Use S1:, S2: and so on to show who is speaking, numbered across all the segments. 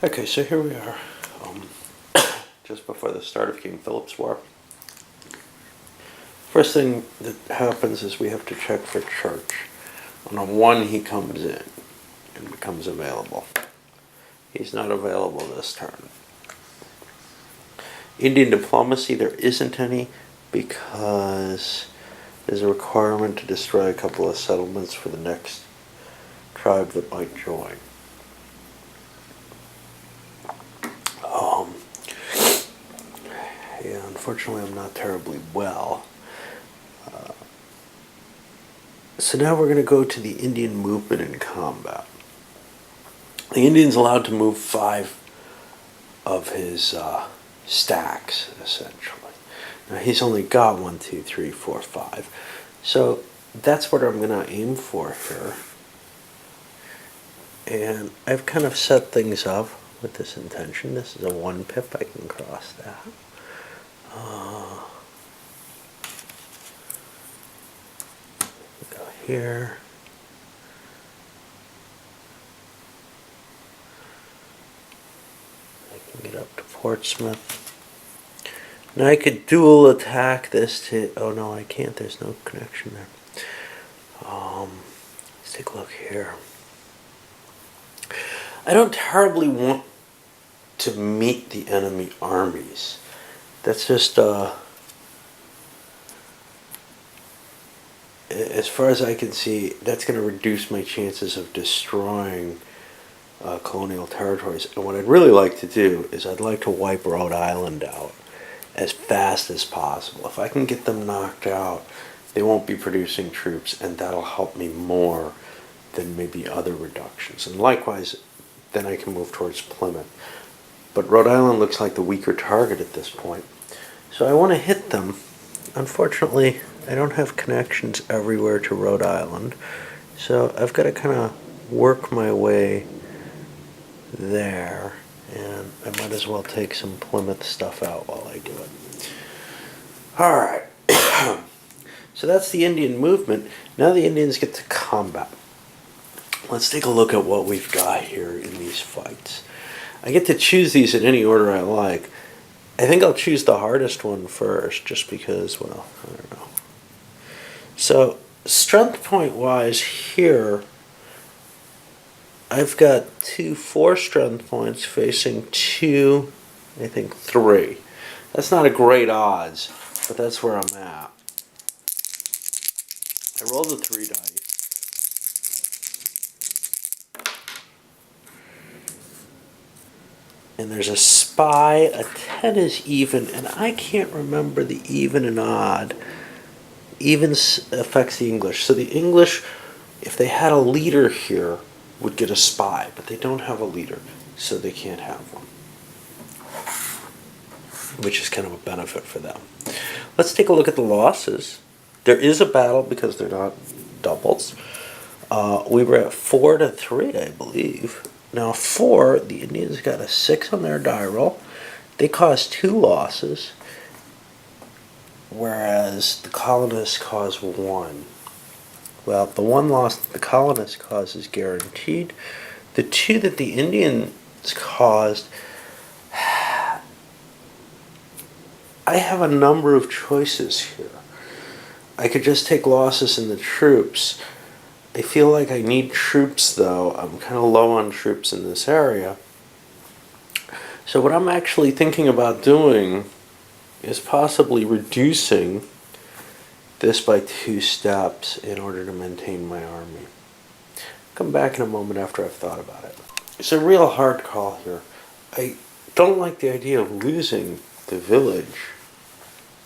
S1: Okay, so here we are, just before the start of King Phillips War. First thing that happens is we have to check for church. On a 1, he comes in and becomes available. He's not available this turn. Indian diplomacy, there isn't any because there's a requirement to destroy a couple of settlements for the next tribe that might join. Yeah, unfortunately I'm not terribly well. So now we're going to go to the Indian movement in combat. The Indian's allowed to move 5 of his stacks, essentially. Now he's only got 1, 2, 3, 4, 5. So that's what I'm going to aim for here. And I've kind of set things up with this intention. This is a 1 pip, I can cross that. Go here. I can get up to Portsmouth. Now I could dual attack this to, oh no I can't, there's no connection there. Let's take a look here. I don't terribly want to meet the enemy armies. That's just, as far as I can see, that's going to reduce my chances of destroying colonial territories. And what I'd really like to do is I'd like to wipe Rhode Island out as fast as possible. If I can get them knocked out, they won't be producing troops, and that'll help me more than maybe other reductions. And likewise, then I can move towards Plymouth. But Rhode Island looks like the weaker target at this point. So I want to hit them. Unfortunately, I don't have connections everywhere to Rhode Island. So I've got to kind of work my way there. And I might as well take some Plymouth stuff out while I do it. Alright. So that's the Indian movement. Now the Indians get to combat. Let's take a look at what we've got here in these fights. I get to choose these in any order I like. I think I'll choose the hardest one first, just because, well, I don't know. So, strength point wise here, I've got 2 4 strength points facing 2, I think 3. That's not a great odds, but that's where I'm at. I rolled a 3 dice. And there's a spy, a 10 is even, and I can't remember the even and odd. Even affects the English. So the English, if they had a leader here, would get a spy, but they don't have a leader, so they can't have one. Which is kind of a benefit for them. Let's take a look at the losses. There is a battle because they're not doubles. We were at 4-3, I believe. Now 4, the Indians got a 6 on their die roll. They caused 2 losses, whereas the colonists caused 1. Well, the 1 loss that the colonists caused is guaranteed. The 2 that the Indians caused, I have a number of choices here. I could just take losses in the troops. I feel like I need troops, though. I'm kind of low on troops in this area. So what I'm actually thinking about doing is possibly reducing this by 2 steps in order to maintain my army. Come back in a moment after I've thought about it. It's a real hard call here. I don't like the idea of losing the village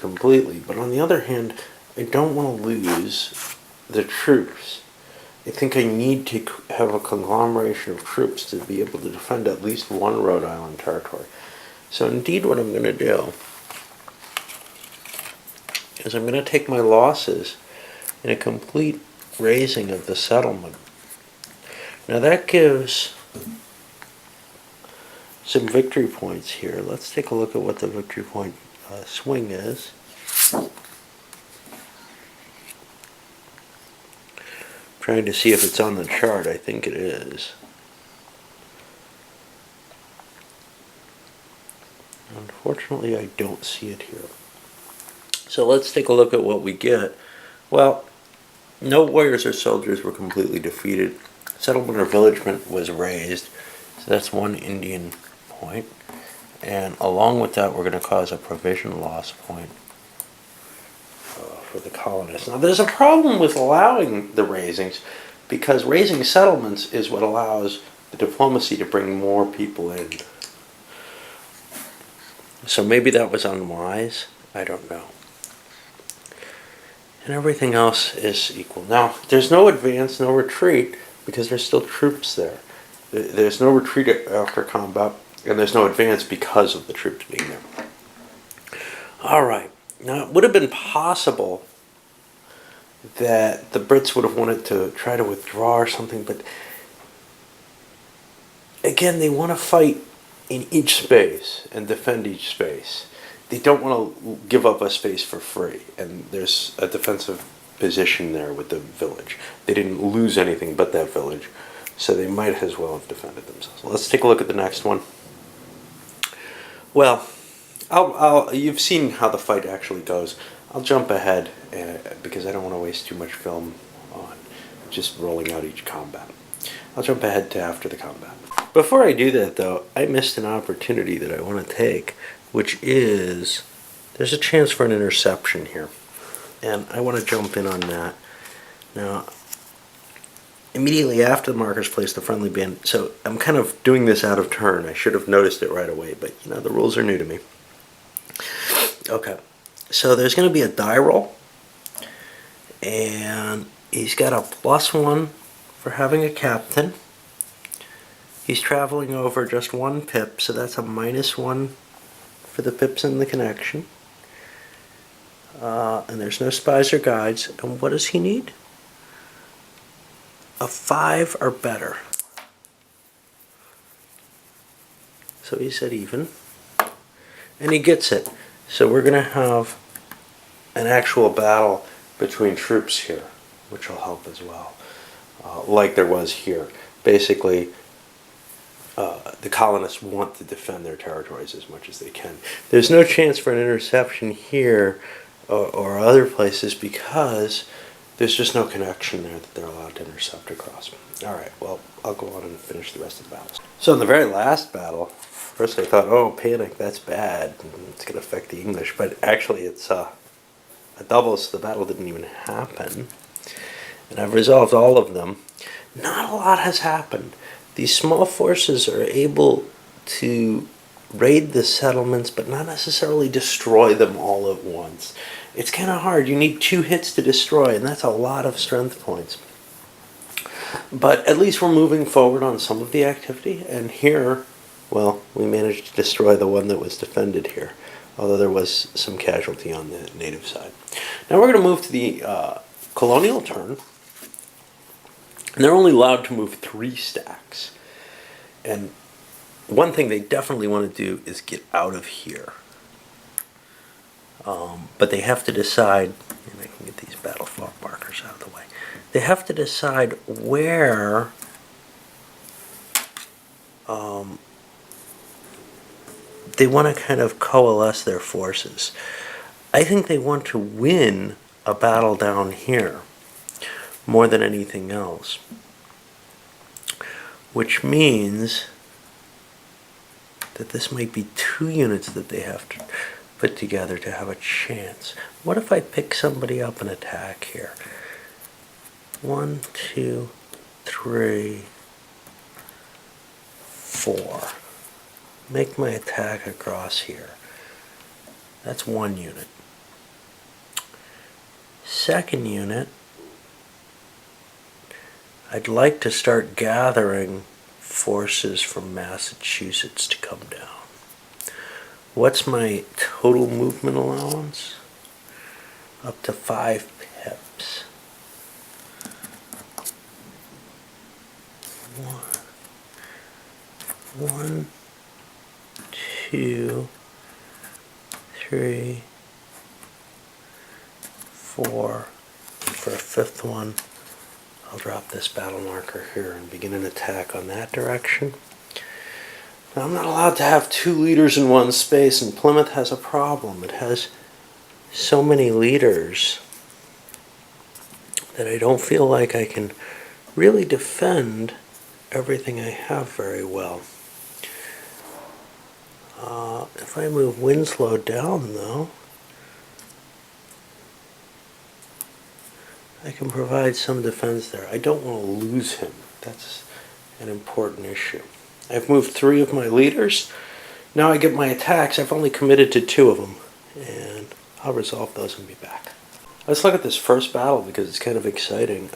S1: completely, but on the other hand, I don't want to lose the troops. I think I need to have a conglomeration of troops to be able to defend at least 1 Rhode Island territory. So indeed what I'm going to do is I'm going to take my losses in a complete razing of the settlement. Now that gives some victory points here. Let's take a look at what the victory point swing is. Trying to see if it's on the chart. I think it is. Unfortunately, I don't see it here. So let's take a look at what we get. Well, no warriors or soldiers were completely defeated. Settlement or villagement was raised. So that's one Indian point. And along with that, we're going to cause a provision loss point for the colonists. Now, there's a problem with allowing the raisings, because raising settlements is what allows the diplomacy to bring more people in. So maybe that was unwise. I don't know. And everything else is equal. Now, there's no advance, no retreat, because there's still troops there. There's no retreat after combat, and there's no advance because of the troops being there. All right. Now, it would have been possible that the Brits would have wanted to try to withdraw or something, but again, they want to fight in each space and defend each space. They don't want to give up a space for free, and there's a defensive position there with the village. They didn't lose anything but that village, so they might as well have defended themselves. Let's take a look at the next one. Well, you've seen how the fight actually goes. I'll jump ahead because I don't want to waste too much film on just rolling out each combat. I'll jump ahead to after the combat. Before I do that, though, I missed an opportunity that I want to take, which is there's a chance for an interception here, and I want to jump in on that. Now, immediately after the markers place the friendly band, so I'm kind of doing this out of turn. I should have noticed it right away, but you know, the rules are new to me. Okay, so there's going to be a die roll, and he's got a +1 for having a captain. He's traveling over just 1 pip, so that's a -1 for the pips in the connection. And there's no spies or guides. And what does he need? A 5 or better. So he said even. And he gets it. So we're going to have an actual battle between troops here, which will help as well. Like there was here. Basically, the colonists want to defend their territories as much as they can. There's no chance for an interception here or other places because there's just no connection there that they're allowed to intercept across. All right, well, I'll go on and finish the rest of the battles. So in the very last battle, first I thought, oh, panic, that's bad. It's going to affect the English. But actually it's a double, so the battle didn't even happen. And I've resolved all of them. Not a lot has happened. These small forces are able to raid the settlements, but not necessarily destroy them all at once. It's kind of hard. You need 2 hits to destroy, and that's a lot of strength points. But at least we're moving forward on some of the activity, and here, well, we managed to destroy the one that was defended here, although there was some casualty on the native side. Now we're going to move to the Colonial Turn. And they're only allowed to move 3 stacks. And one thing they definitely want to do is get out of here. But they have to decide, and I can get these battle fog markers out of the way. They have to decide where they want to kind of coalesce their forces. I think they want to win a battle down here more than anything else, which means that this might be 2 units that they have to put together to have a chance. What if I pick somebody up and attack here? 1, 2, 3, 4. Make my attack across here. That's 1 unit. Second unit, I'd like to start gathering forces from Massachusetts to come down. What's my total movement allowance? Up to 5 pips. 1, 2, 3, 4, and for a 5th one, I'll drop this battle marker here and begin an attack on that direction. Now, I'm not allowed to have 2 leaders in one space, and Plymouth has a problem. It has so many leaders that I don't feel like I can really defend everything I have very well. If I move Winslow down, though, I can provide some defense there. I don't want to lose him. That's an important issue. I've moved 3 of my leaders. Now I get my attacks. I've only committed to 2 of them, and I'll resolve those and be back. Let's look at this first battle because it's kind of exciting.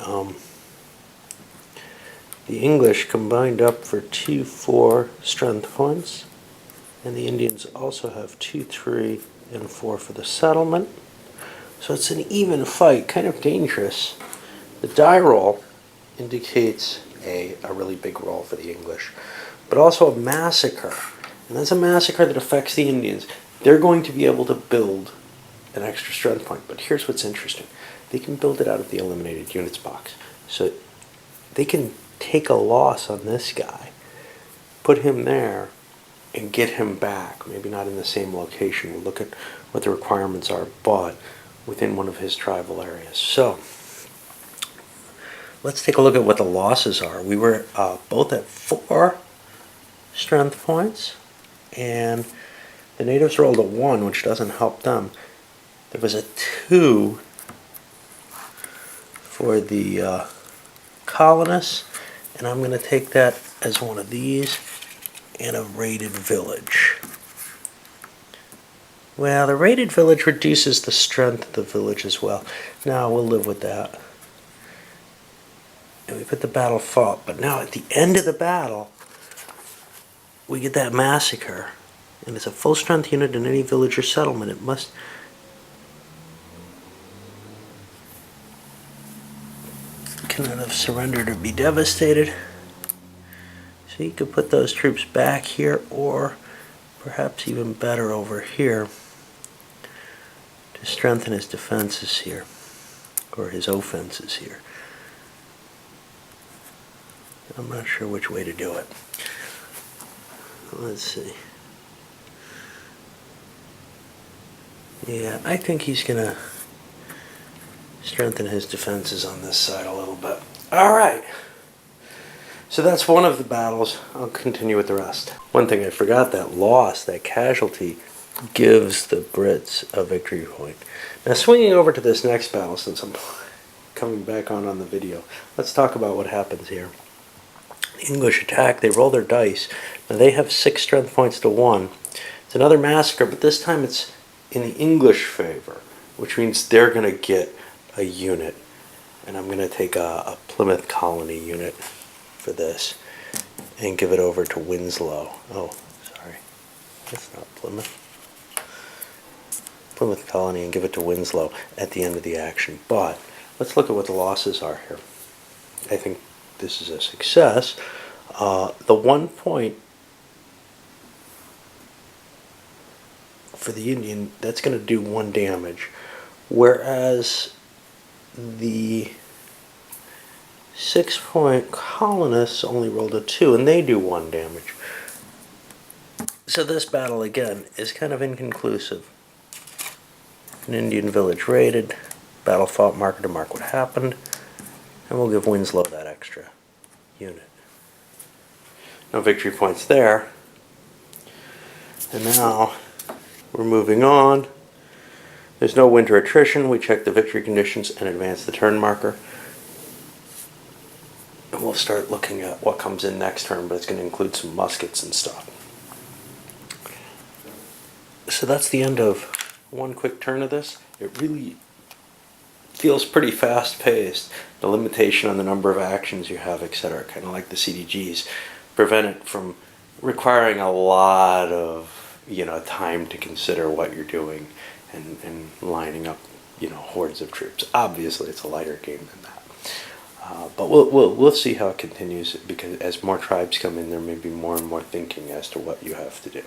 S1: The English combined up for 2-4 strength points, and the Indians also have 2, 3, and 4 for the settlement. So it's an even fight, kind of dangerous. The die roll indicates a really big roll for the English, but also a massacre. And that's a massacre that affects the Indians. They're going to be able to build an extra strength point. But here's what's interesting. They can build it out of the eliminated units box. So they can take a loss on this guy, put him there, and get him back. Maybe not in the same location. We'll look at what the requirements are, but within one of his tribal areas. So let's take a look at what the losses are. We were both at 4 strength points, and the natives rolled a 1, which doesn't help them. There was a 2 for the colonists, and I'm going to take that as one of these and a raided village. Well, the raided village reduces the strength of the village as well. Now we'll live with that. And we put the battle fought, but now at the end of the battle, we get that massacre. And it's a full strength unit in any village or settlement. It must cannot have surrendered or be devastated. So you could put those troops back here, or perhaps even better over here, to strengthen his defenses here, or his offenses here. I'm not sure which way to do it. Let's see. Yeah, I think he's going to strengthen his defenses on this side a little bit. All right. So that's one of the battles. I'll continue with the rest. One thing I forgot, that loss, that casualty, gives the Brits a victory point. Now swinging over to this next battle, since I'm coming back on the video, let's talk about what happens here. The English attack, they roll their dice. Now they have 6 strength points to 1. It's another massacre, but this time it's in the English favor, which means they're going to get a unit. And I'm going to take a Plymouth colony unit for this and give it over to Winslow. Oh, sorry. That's not Plymouth. Plymouth colony and give it to Winslow at the end of the action. But let's look at what the losses are here. I think this is a success. The 1 point for the Indian, that's going to do 1 damage, whereas the 6-point colonists only rolled a 2, and they do 1 damage. So this battle, again, is kind of inconclusive. An Indian village raided, battle fought, marker to mark what happened, and we'll give Winslow that extra unit. No victory points there. And now we're moving on. There's no winter attrition. We check the victory conditions and advance the turn marker. And we'll start looking at what comes in next turn, but it's going to include some muskets and stuff. So that's the end of one quick turn of this. It really feels pretty fast-paced. The limitation on the number of actions you have, etc., kind of like the CDGs, prevent it from requiring a lot of time to consider what you're doing and lining up hordes of troops. Obviously, it's a lighter game than that. But we'll see how it continues, because as more tribes come in, there may be more and more thinking as to what you have to do.